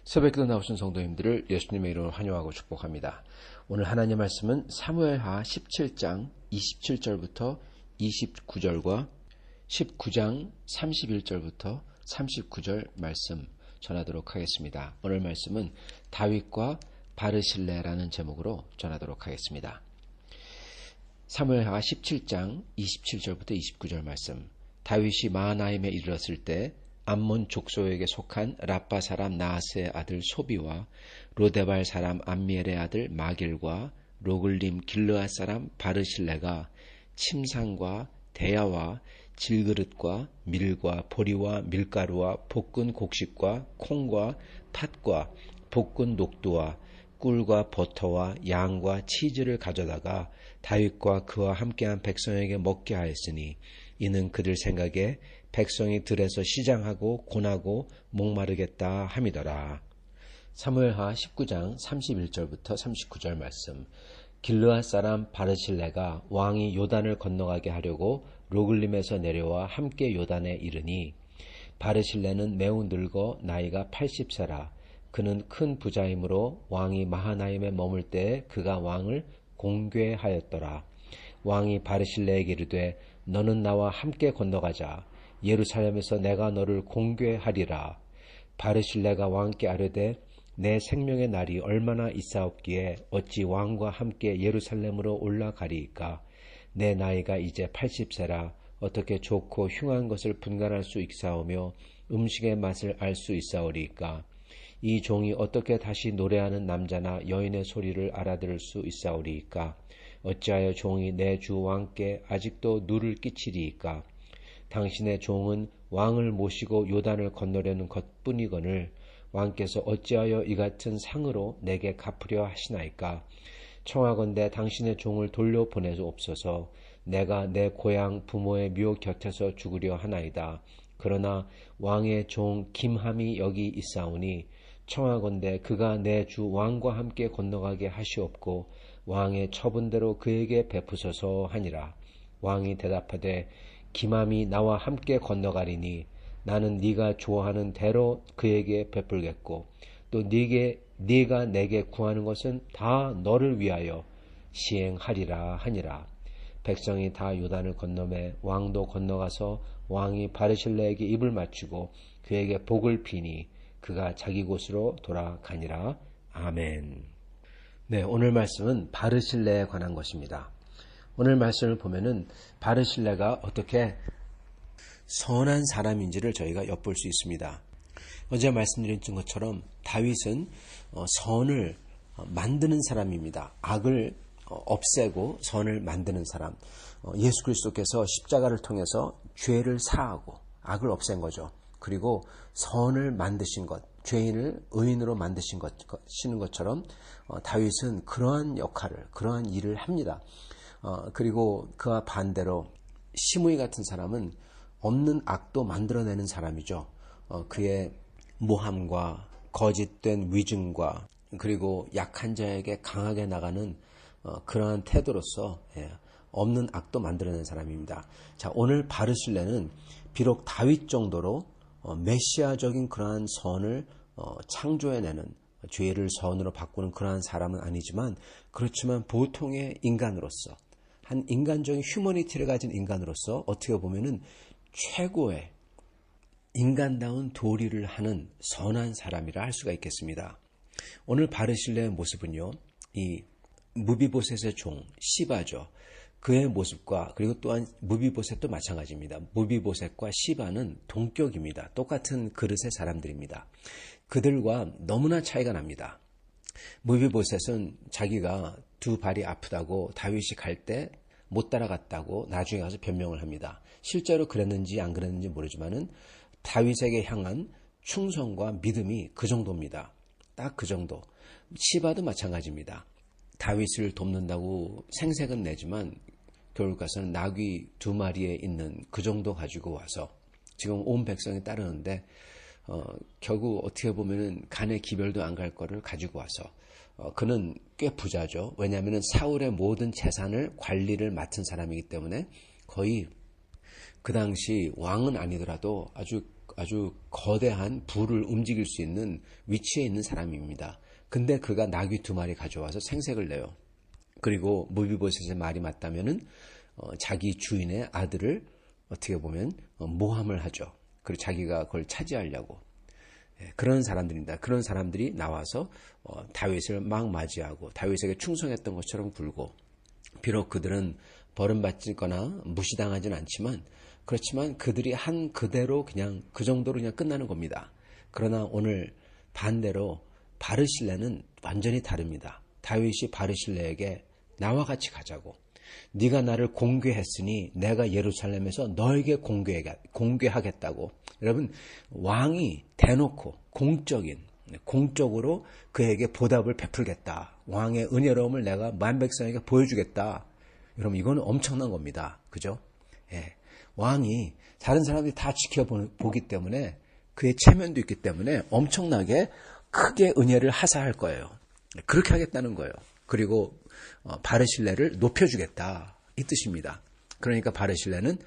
새벽기도 나오신 성도님들을 예수님의 이름으로 환영하고 축복합니다. 오늘 하나님의 말씀은 사무엘하 17장 27절부터 29절과 19장 31절부터 39절 말씀 전하도록 하겠습니다. 오늘 말씀은 다윗과 바르실레라는 제목으로 전하도록 하겠습니다. 사무엘하 17장 27절부터 29절 말씀. 다윗이 마하나임에 이르렀을 때 암몬 족속에게 속한 라빠 사람 나하스의 아들 소비와 로데발 사람 암미엘의 아들 마길과 로글림 길르앗 사람 바르실레가 침상과 대야와 질그릇과 밀과 보리와 밀가루와 볶은 곡식과 콩과 팥과 볶은 녹두와 꿀과 버터와 양과 치즈를 가져다가 다윗과 그와 함께한 백성에게 먹게 하였으니 이는 그들 생각에 백성이 들에서 시장하고 곤하고 목마르겠다 함이더라. 사무엘하 19장 31절부터 39절 말씀. 길르앗 사람 바르실레가 왕이 요단을 건너가게 하려고 로글림에서 내려와 함께 요단에 이르니 바르실레는 매우 늙어 나이가 80세라. 그는 큰 부자이므로 왕이 마하나임에 머물 때에 그가 왕을 공궤하였더라. 왕이 바르실레에게 이르되 너는 나와 함께 건너가자. 예루살렘에서 내가 너를 공궤하리라. 바르실레가 왕께 아뢰되 내 생명의 날이 얼마나 있사옵기에 어찌 왕과 함께 예루살렘으로 올라가리이까. 내 나이가 이제 80세라. 어떻게 좋고 흉한 것을 분간할 수 있사오며 음식의 맛을 알 수 있사오리이까. 이 종이 어떻게 다시 노래하는 남자나 여인의 소리를 알아들을 수 있사오리이까. 어찌하여 종이 내 주 왕께 아직도 누를 끼치리이까. 당신의 종은 왕을 모시고 요단을 건너려는 것뿐이거늘 왕께서 어찌하여 이 같은 상으로 내게 갚으려 하시나이까. 청하건대 당신의 종을 돌려보내옵소서. 내가 내 고향 부모의 묘 곁에서 죽으려 하나이다. 그러나 왕의 종 김함이 여기 있사오니 청하건대 그가 내 주 왕과 함께 건너가게 하시옵고 왕의 처분대로 그에게 베푸소서 하니라. 왕이 대답하되 김함이 나와 함께 건너가리니 나는 네가 좋아하는 대로 그에게 베풀겠고 또 네가 내게 구하는 것은 다 너를 위하여 시행하리라 하니라. 백성이 다 요단을 건너매 왕도 건너가서 왕이 바르실레에게 입을 맞추고 그에게 복을 비니 그가 자기 곳으로 돌아가니라. 아멘. 네, 오늘 말씀은 바르실레에 관한 것입니다. 오늘 말씀을 보면은 바르실레가 어떻게 선한 사람인지를 저희가 엿볼 수 있습니다. 어제 말씀드린 것처럼 다윗은 선을 만드는 사람입니다. 악을 없애고 선을 만드는 사람. 예수 그리스도께서 십자가를 통해서 죄를 사하고 악을 없앤 거죠. 그리고 선을 만드신 것, 죄인을 의인으로 만드시는 것처럼 다윗은 그러한 역할을, 그러한 일을 합니다. 그리고 그와 반대로 시므이 같은 사람은 없는 악도 만들어내는 사람이죠. 그의 모함과 거짓된 위증과 그리고 약한 자에게 강하게 나가는 그러한 태도로서 없는 악도 만들어낸 사람입니다. 자, 오늘 바르실레는 비록 다윗 정도로 메시아적인 그러한 선을 창조해내는 죄를 선으로 바꾸는 그러한 사람은 아니지만 그렇지만 보통의 인간으로서 한 인간적인 휴머니티를 가진 인간으로서 어떻게 보면은 최고의 인간다운 도리를 하는 선한 사람이라 할 수가 있겠습니다. 오늘 바르실레의 모습은요, 이 무비보셋의 종 시바죠. 그의 모습과 그리고 또한 무비보셋도 마찬가지입니다. 무비보셋과 시바는 동격입니다. 똑같은 그릇의 사람들입니다. 그들과 너무나 차이가 납니다. 무비보셋은 자기가 두 발이 아프다고 다윗이 갈 때 못 따라갔다고 나중에 가서 변명을 합니다. 실제로 그랬는지 안 그랬는지 모르지만은 다윗에게 향한 충성과 믿음이 그 정도입니다. 딱 그 정도. 시바도 마찬가지입니다. 다윗을 돕는다고 생색은 내지만 결국 가서는 나귀 2마리에 있는 그 정도 가지고 와서 지금 온 백성이 따르는데 결국 어떻게 보면은 간의 기별도 안 갈 거를 가지고 와서 그는 꽤 부자죠. 왜냐하면 사울의 모든 재산을 관리를 맡은 사람이기 때문에 거의 그 당시 왕은 아니더라도 아주 아주 거대한 부를 움직일 수 있는 위치에 있는 사람입니다. 근데 그가 나귀 2마리 가져와서 생색을 내요. 그리고 무비보셋의 말이 맞다면은 자기 주인의 아들을 어떻게 보면 모함을 하죠. 그리고 자기가 그걸 차지하려고. 그런 사람들입니다. 그런 사람들이 나와서 다윗을 막 맞이하고 다윗에게 충성했던 것처럼 굴고, 비록 그들은 버림받거나 무시당하진 않지만, 그렇지만 그들이 한 그대로 그냥 그 정도로 그냥 끝나는 겁니다. 그러나 오늘 반대로 바르실레는 완전히 다릅니다. 다윗이 바르실레에게 나와 같이 가자고, 네가 나를 공개했으니 내가 예루살렘에서 너에게 공개하겠다고. 여러분, 왕이 대놓고 공적으로 그에게 보답을 베풀겠다. 왕의 은혜로움을 내가 만백성에게 보여주겠다. 여러분, 이거는 엄청난 겁니다. 그죠? 예. 왕이 다른 사람들이 다 지켜보기 때문에, 그의 체면도 있기 때문에 엄청나게 크게 은혜를 하사할 거예요. 그렇게 하겠다는 거예요. 그리고 바르실레를 높여주겠다, 이 뜻입니다. 그러니까 바르실레는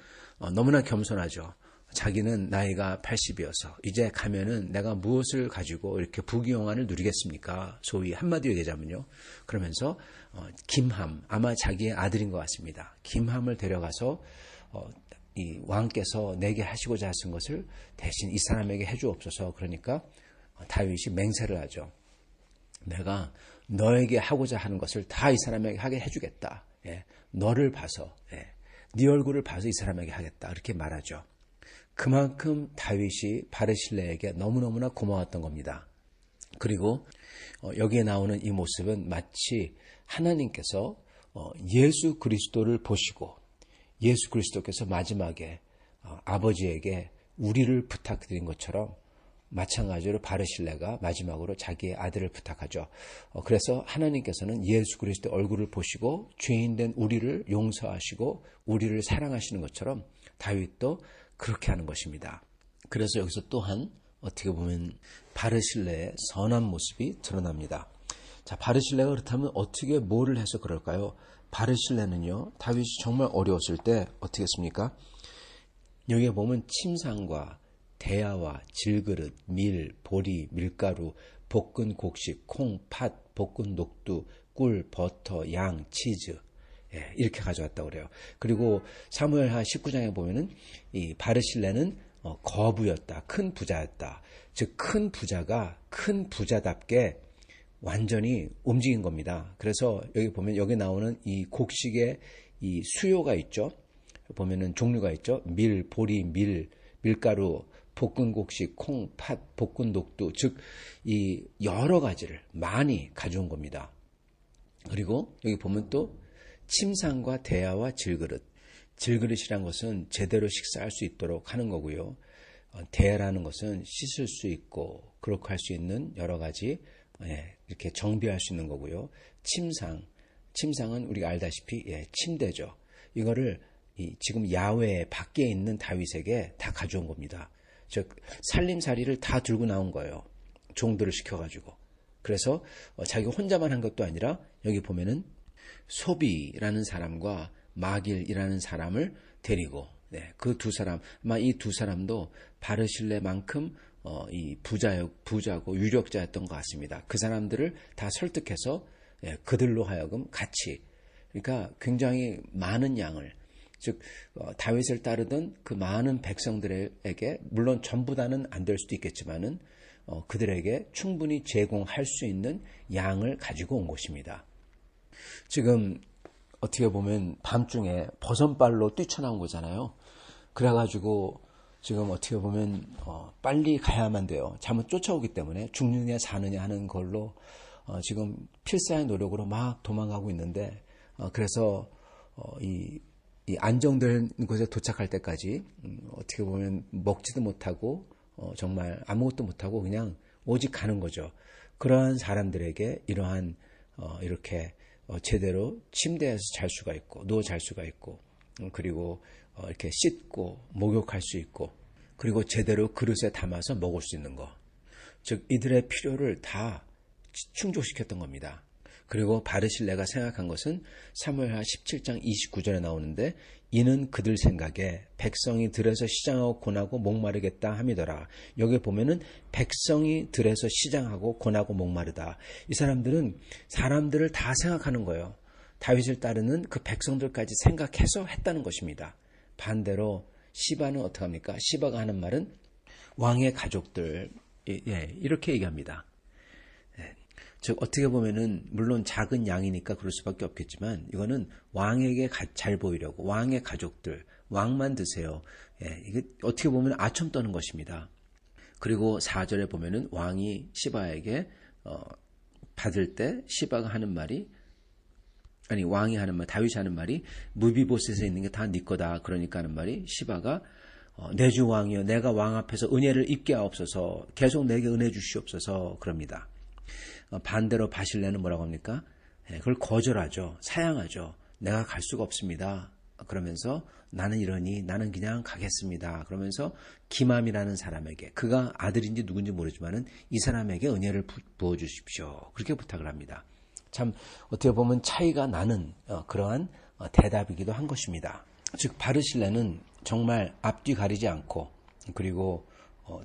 너무나 겸손하죠. 자기는 나이가 80이어서 이제 가면은 내가 무엇을 가지고 이렇게 부귀영화를 누리겠습니까? 소위 한마디로 얘기하자면요. 그러면서 김함, 아마 자기의 아들인 것 같습니다. 김함을 데려가서 이 왕께서 내게 하시고자 하신 것을 대신 이 사람에게 해주옵소서. 그러니까 다윗이 맹세를 하죠. 내가 너에게 하고자 하는 것을 다 이 사람에게 하게 해주겠다. 예, 너를 봐서, 네 얼굴을 봐서 이 사람에게 하겠다. 이렇게 말하죠. 그만큼 다윗이 바르실레에게 너무너무나 고마웠던 겁니다. 그리고 여기에 나오는 이 모습은 마치 하나님께서 예수 그리스도를 보시고, 예수 그리스도께서 마지막에 아버지에게 우리를 부탁드린 것처럼 마찬가지로 바르실레가 마지막으로 자기의 아들을 부탁하죠. 그래서 하나님께서는 예수 그리스도의 얼굴을 보시고 죄인된 우리를 용서하시고 우리를 사랑하시는 것처럼 다윗도 그렇게 하는 것입니다. 그래서 여기서 또한 어떻게 보면 바르실레의 선한 모습이 드러납니다. 자, 바르실레가 그렇다면 어떻게 뭐를 해서 그럴까요? 바르실레는요, 다윗이 정말 어려웠을 때 어떻게 했습니까? 여기에 보면 침상과 대야와 질그릇, 밀, 보리, 밀가루, 볶은 곡식, 콩, 팥, 볶은 녹두, 꿀, 버터, 양, 치즈, 이렇게 가져왔다고 그래요. 그리고 사무엘하 19장에 보면은 이 바르실레는 거부였다, 큰 부자였다. 즉 큰 부자가 큰 부자답게 완전히 움직인 겁니다. 그래서 여기 보면 여기 나오는 이 곡식의 이 수요가 있죠. 보면은 종류가 있죠. 밀, 보리, 밀가루, 볶은 곡식, 콩, 팥, 볶은 녹두, 즉 이 여러 가지를 많이 가져온 겁니다. 그리고 여기 보면 또 침상과 대야와 질그릇. 질그릇이란 것은 제대로 식사할 수 있도록 하는 거고요. 대야라는 것은 씻을 수 있고 그렇게 할 수 있는 여러 가지 이렇게 정비할 수 있는 거고요. 침상은 우리가 알다시피 침대죠. 이거를 지금 야외 밖에 있는 다윗에게 다 가져온 겁니다. 즉 살림살이를 다 들고 나온 거예요. 종들을 시켜가지고. 그래서 자기가 혼자만 한 것도 아니라 여기 보면은 소비라는 사람과 마길이라는 사람을 데리고, 그 두 사람, 아마 이 두 사람도 바르실레만큼 이 부자고 유력자였던 것 같습니다. 그 사람들을 다 설득해서 그들로 하여금 같이, 그러니까 굉장히 많은 양을, 즉 다윗을 따르던 그 많은 백성들에게, 물론 전부 다는 안 될 수도 있겠지만은 그들에게 충분히 제공할 수 있는 양을 가지고 온 것입니다. 지금 어떻게 보면 밤중에 버선발로 뛰쳐나온 거잖아요. 그래가지고 지금 어떻게 보면 빨리 가야만 돼요. 잘못 쫓아오기 때문에 죽느냐 사느냐 하는 걸로 지금 필사의 노력으로 막 도망가고 있는데, 그래서 이 안정된 곳에 도착할 때까지 어떻게 보면 먹지도 못하고 정말 아무것도 못하고 그냥 오직 가는 거죠. 그러한 사람들에게 이러한 이렇게 제대로 침대에서 잘 수가 있고 누워 잘 수가 있고, 그리고 이렇게 씻고 목욕할 수 있고, 그리고 제대로 그릇에 담아서 먹을 수 있는 거, 즉 이들의 필요를 다 충족시켰던 겁니다. 그리고 바르실레가 생각한 것은 사무엘하 17장 29절에 나오는데 이는 그들 생각에 백성이 들에서 시장하고 고나고 목마르겠다 함이더라. 여기 보면은 백성이 들에서 시장하고 고나고 목마르다. 이 사람들은 사람들을 다 생각하는 거예요. 다윗을 따르는 그 백성들까지 생각해서 했다는 것입니다. 반대로 시바는 어떻게 합니까? 시바가 하는 말은 왕의 가족들, 이렇게 얘기합니다. 즉 어떻게 보면은 물론 작은 양이니까 그럴 수밖에 없겠지만 이거는 왕에게 잘 보이려고 왕의 가족들 왕만 드세요. 이게 어떻게 보면 아첨 떠는 것입니다. 그리고 4절에 보면은 왕이 시바에게 받을 때 시바가 하는 말이 왕이 하는 말 다윗이 하는 말이 무비보셋에 있는 게 다 네 거다. 그러니까 하는 말이 시바가 내 주 왕이여 내가 왕 앞에서 은혜를 입게 하옵소서 계속 내게 은혜 주시옵소서 그럽니다. 반대로 바실레는 뭐라고 합니까? 그걸 거절하죠. 사양하죠. 내가 갈 수가 없습니다. 그러면서 나는 이러니 나는 그냥 가겠습니다. 그러면서 기맘이라는 사람에게 그가 아들인지 누군지 모르지만은 이 사람에게 은혜를 부어주십시오. 그렇게 부탁을 합니다. 참 어떻게 보면 차이가 나는 그러한 대답이기도 한 것입니다. 즉 바르실레는 정말 앞뒤 가리지 않고 그리고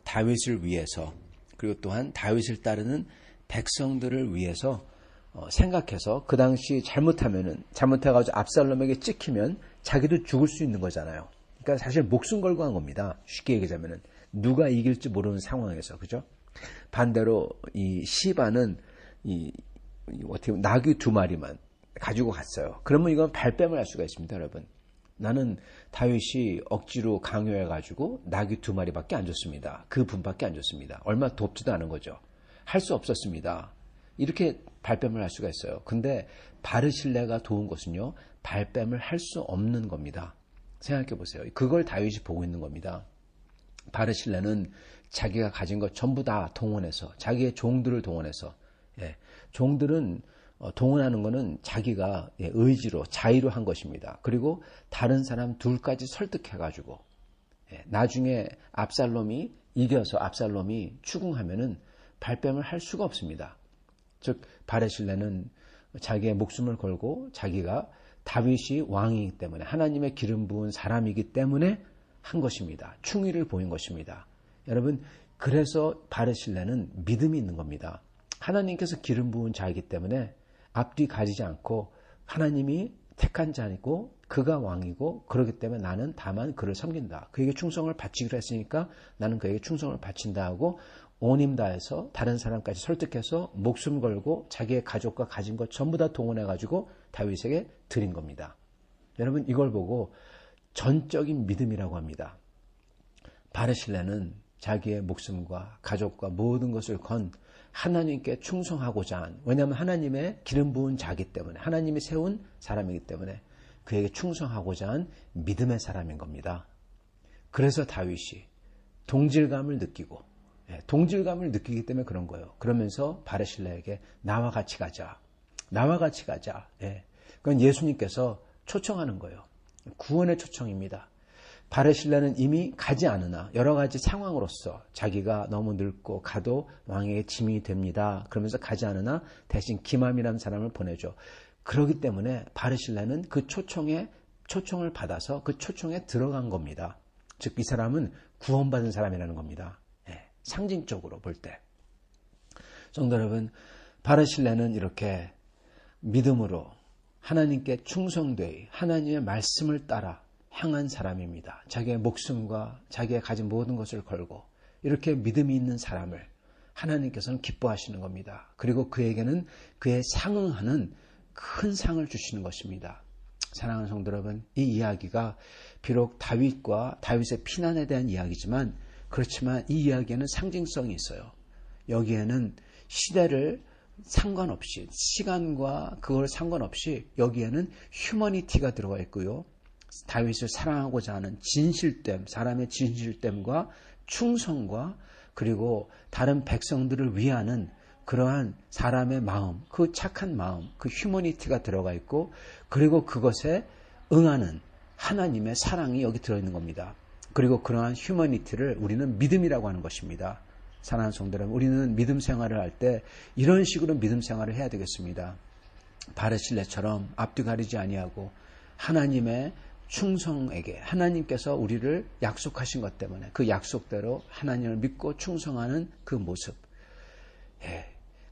다윗을 위해서 그리고 또한 다윗을 따르는 백성들을 위해서 생각해서 그 당시 잘못해가지고 압살롬에게 찍히면 자기도 죽을 수 있는 거잖아요. 그러니까 사실 목숨 걸고 한 겁니다. 쉽게 얘기하자면은 누가 이길지 모르는 상황에서 그죠? 반대로 이 시바는 어떻게 보면 나귀 2마리만 가지고 갔어요. 그러면 이건 발뺌을 할 수가 있습니다, 여러분. 나는 다윗이 억지로 강요해가지고 나귀 2마리밖에 안 줬습니다. 그 분밖에 안 줬습니다. 얼마 돕지도 않은 거죠. 할 수 없었습니다. 이렇게 발뺌을 할 수가 있어요. 근데 바르실레가 도운 것은요, 발뺌을 할 수 없는 겁니다. 생각해 보세요. 그걸 다윗이 보고 있는 겁니다. 바르실레는 자기가 가진 것 전부 다 동원해서 자기의 종들을 동원해서 종들은 동원하는 것은 자기가 의지로 자의로 한 것입니다. 그리고 다른 사람 둘까지 설득해가지고 나중에 압살롬이 이겨서 압살롬이 추궁하면은 발뺌을 할 수가 없습니다. 즉 바르실레는 자기의 목숨을 걸고 자기가 다윗이 왕이기 때문에 하나님의 기름 부은 사람이기 때문에 한 것입니다. 충의를 보인 것입니다. 여러분 그래서 바르실레는 믿음이 있는 겁니다. 하나님께서 기름 부은 자이기 때문에 앞뒤 가리지 않고 하나님이 택한 자이고 그가 왕이고 그렇기 때문에 나는 다만 그를 섬긴다. 그에게 충성을 바치기로 했으니까 나는 그에게 충성을 바친다 하고 온 힘 다해서 다른 사람까지 설득해서 목숨 걸고 자기의 가족과 가진 것 전부 다 동원해가지고 다윗에게 드린 겁니다. 여러분 이걸 보고 전적인 믿음이라고 합니다. 바르실레는 자기의 목숨과 가족과 모든 것을 건 하나님께 충성하고자 한 왜냐하면 하나님의 기름 부은 자이기 때문에 하나님이 세운 사람이기 때문에 그에게 충성하고자 한 믿음의 사람인 겁니다. 그래서 다윗이 동질감을 느끼기 때문에 그런 거예요. 그러면서 바르실레에게 나와 같이 가자. 그건 예수님께서 초청하는 거예요. 구원의 초청입니다. 바르실레는 이미 가지 않으나 여러 가지 상황으로서 자기가 너무 늙고 가도 왕에게 짐이 됩니다. 그러면서 가지 않으나 대신 기맘이라는 사람을 보내죠. 그렇기 때문에 바르실레는 그 초청을 받아서 그 초청에 들어간 겁니다. 즉 이 사람은 구원받은 사람이라는 겁니다. 상징적으로 볼 때. 성도 여러분, 바르실레는 이렇게 믿음으로 하나님께 충성되이 하나님의 말씀을 따라 향한 사람입니다. 자기의 목숨과 자기가 가진 모든 것을 걸고 이렇게 믿음이 있는 사람을 하나님께서는 기뻐하시는 겁니다. 그리고 그에게는 그에 상응하는 큰 상을 주시는 것입니다. 사랑하는 성도 여러분, 이 이야기가 비록 다윗과 다윗의 피난에 대한 이야기지만 그렇지만 이 이야기에는 상징성이 있어요. 여기에는 시대를 상관없이 시간과 그걸 상관없이 여기에는 휴머니티가 들어가 있고요. 다윗을 사랑하고자 하는 진실됨, 사람의 진실됨과 충성과 그리고 다른 백성들을 위하는 그러한 사람의 마음, 그 착한 마음, 그 휴머니티가 들어가 있고 그리고 그것에 응하는 하나님의 사랑이 여기 들어있는 겁니다. 그리고 그러한 휴머니티를 우리는 믿음이라고 하는 것입니다. 사랑하는 성도 여러분, 우리는 믿음 생활을 할 때 이런 식으로 믿음 생활을 해야 되겠습니다. 바르실레처럼 앞뒤 가리지 아니하고 하나님의 충성에게 하나님께서 우리를 약속하신 것 때문에 그 약속대로 하나님을 믿고 충성하는 그 모습,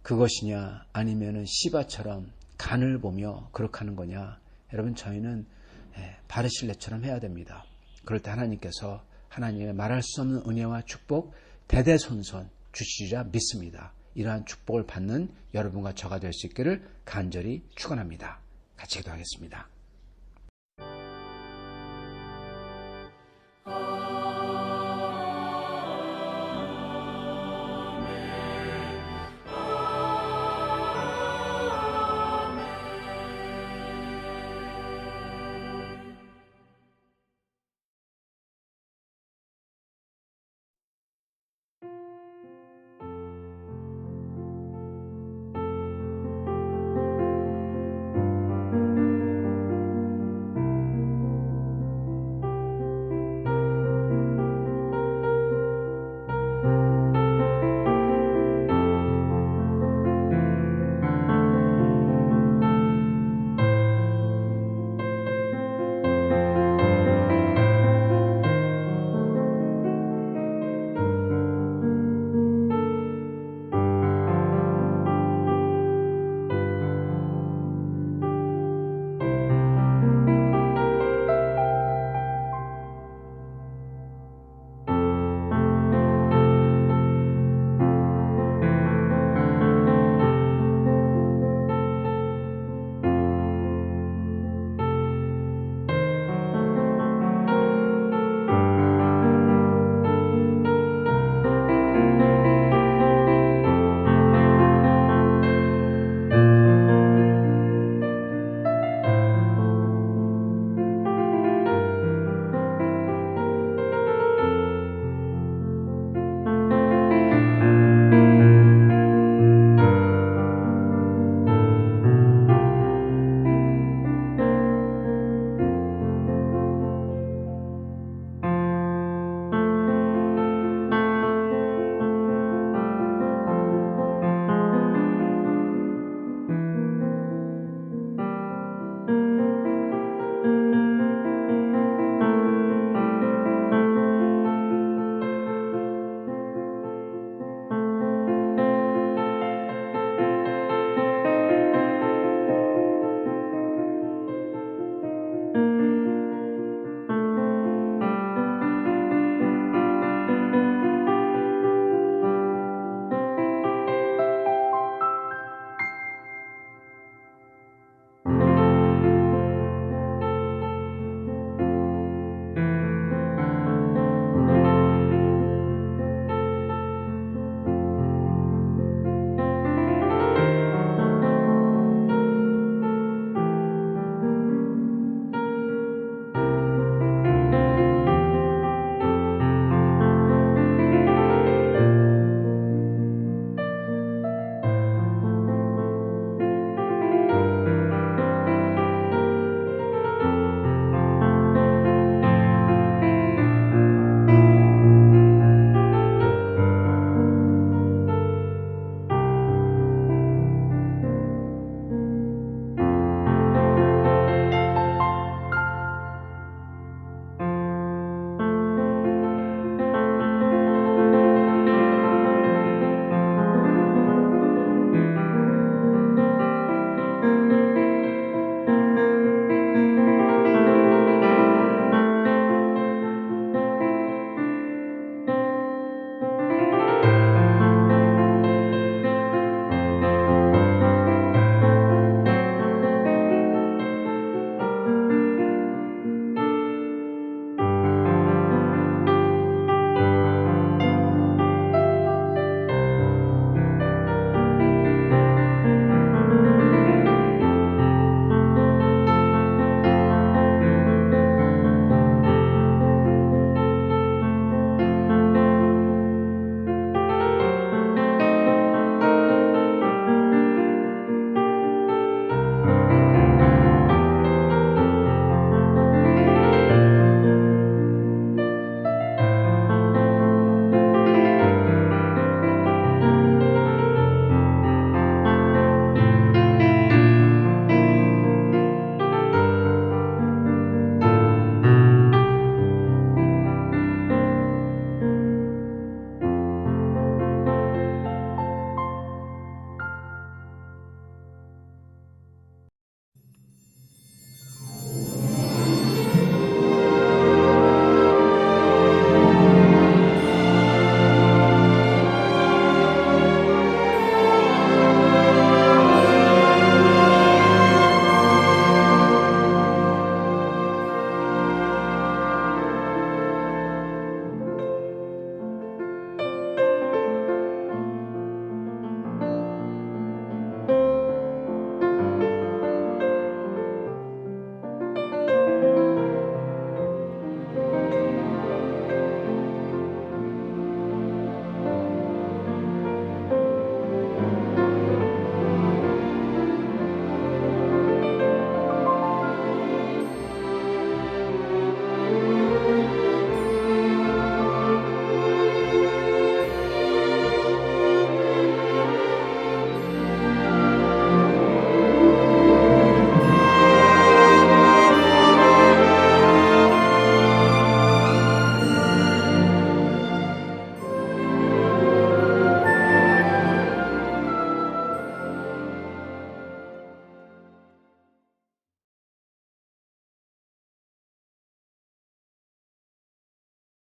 그것이냐 아니면은 시바처럼 간을 보며 그렇게 하는 거냐. 여러분, 저희는 바르실레처럼 해야 됩니다. 그럴 때 하나님께서 하나님의 말할 수 없는 은혜와 축복 대대손손 주시리라 믿습니다. 이러한 축복을 받는 여러분과 저가 될 수 있기를 간절히 축원합니다. 같이 기도하겠습니다.